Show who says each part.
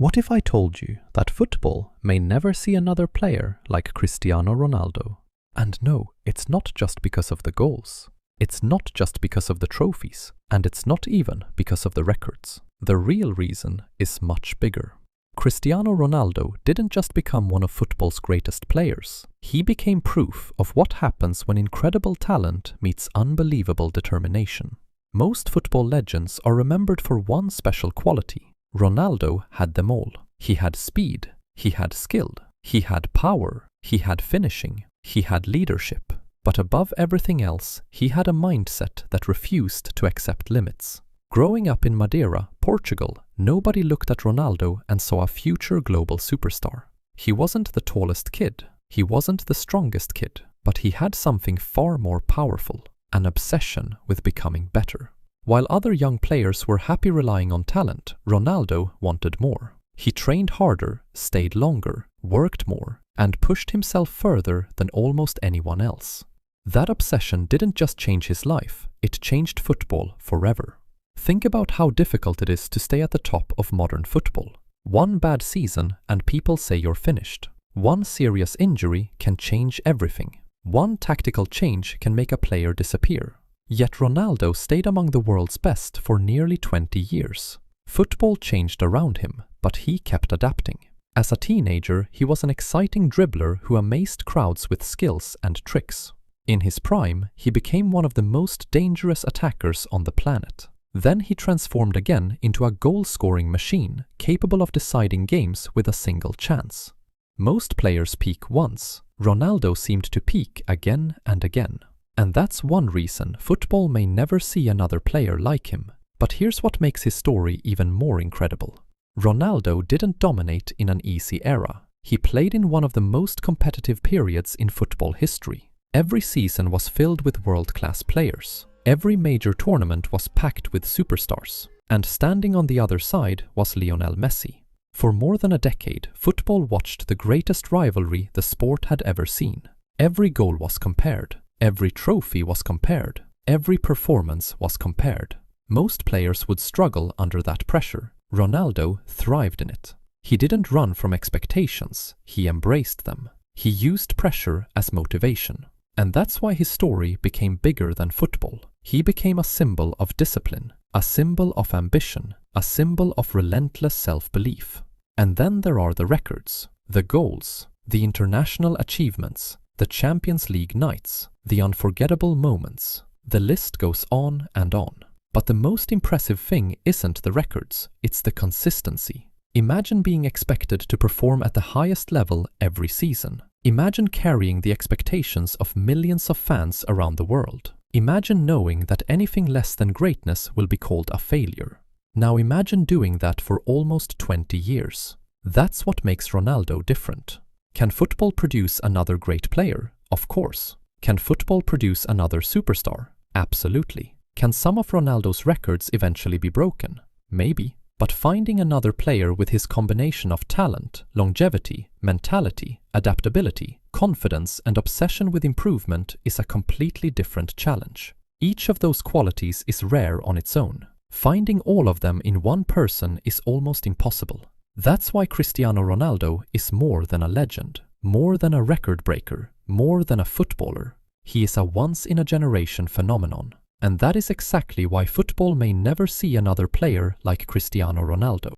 Speaker 1: What if I told you that football may never see another player like Cristiano Ronaldo? And no, it's not just because of the goals. It's not just because of the trophies, and it's not even because of the records. The real reason is much bigger. Cristiano Ronaldo didn't just become one of football's greatest players. He became proof of what happens when incredible talent meets unbelievable determination. Most football legends are remembered for one special quality. Ronaldo had them all. He had speed, he had skill, he had power, he had finishing, he had leadership. But above everything else, he had a mindset that refused to accept limits. Growing up in Madeira, Portugal, nobody looked at Ronaldo and saw a future global superstar. He wasn't the tallest kid, he wasn't the strongest kid, but he had something far more powerful, an obsession with becoming better. While other young players were happy relying on talent, Ronaldo wanted more. He trained harder, stayed longer, worked more, and pushed himself further than almost anyone else. That obsession didn't just change his life, it changed football forever. Think about how difficult it is to stay at the top of modern football. One bad season and people say you're finished. One serious injury can change everything. One tactical change can make a player disappear. Yet Ronaldo stayed among the world's best for nearly 20 years. Football changed around him, but he kept adapting. As a teenager, he was an exciting dribbler who amazed crowds with skills and tricks. In his prime, he became one of the most dangerous attackers on the planet. Then he transformed again into a goal-scoring machine, capable of deciding games with a single chance. Most players peak once. Ronaldo seemed to peak again and again. And that's one reason football may never see another player like him. But here's what makes his story even more incredible. Ronaldo didn't dominate in an easy era. He played in one of the most competitive periods in football history. Every season was filled with world-class players. Every major tournament was packed with superstars. And standing on the other side was Lionel Messi. For more than a decade, football watched the greatest rivalry the sport had ever seen. Every goal was compared. Every trophy was compared. Every performance was compared. Most players would struggle under that pressure. Ronaldo thrived in it. He didn't run from expectations, he embraced them. He used pressure as motivation. And that's why his story became bigger than football. He became a symbol of discipline, a symbol of ambition, a symbol of relentless self-belief. And then there are the records, the goals, the international achievements, the Champions League nights, the unforgettable moments. The list goes on and on. But the most impressive thing isn't the records, it's the consistency. Imagine being expected to perform at the highest level every season. Imagine carrying the expectations of millions of fans around the world. Imagine knowing that anything less than greatness will be called a failure. Now imagine doing that for almost 20 years. That's what makes Ronaldo different. Can football produce another great player? Of course. Can football produce another superstar? Absolutely. Can some of Ronaldo's records eventually be broken? Maybe. But finding another player with his combination of talent, longevity, mentality, adaptability, confidence, and obsession with improvement is a completely different challenge. Each of those qualities is rare on its own. Finding all of them in one person is almost impossible. That's why Cristiano Ronaldo is more than a legend, more than a record breaker, more than a footballer. He is a once-in-a-generation phenomenon. And that is exactly why football may never see another player like Cristiano Ronaldo.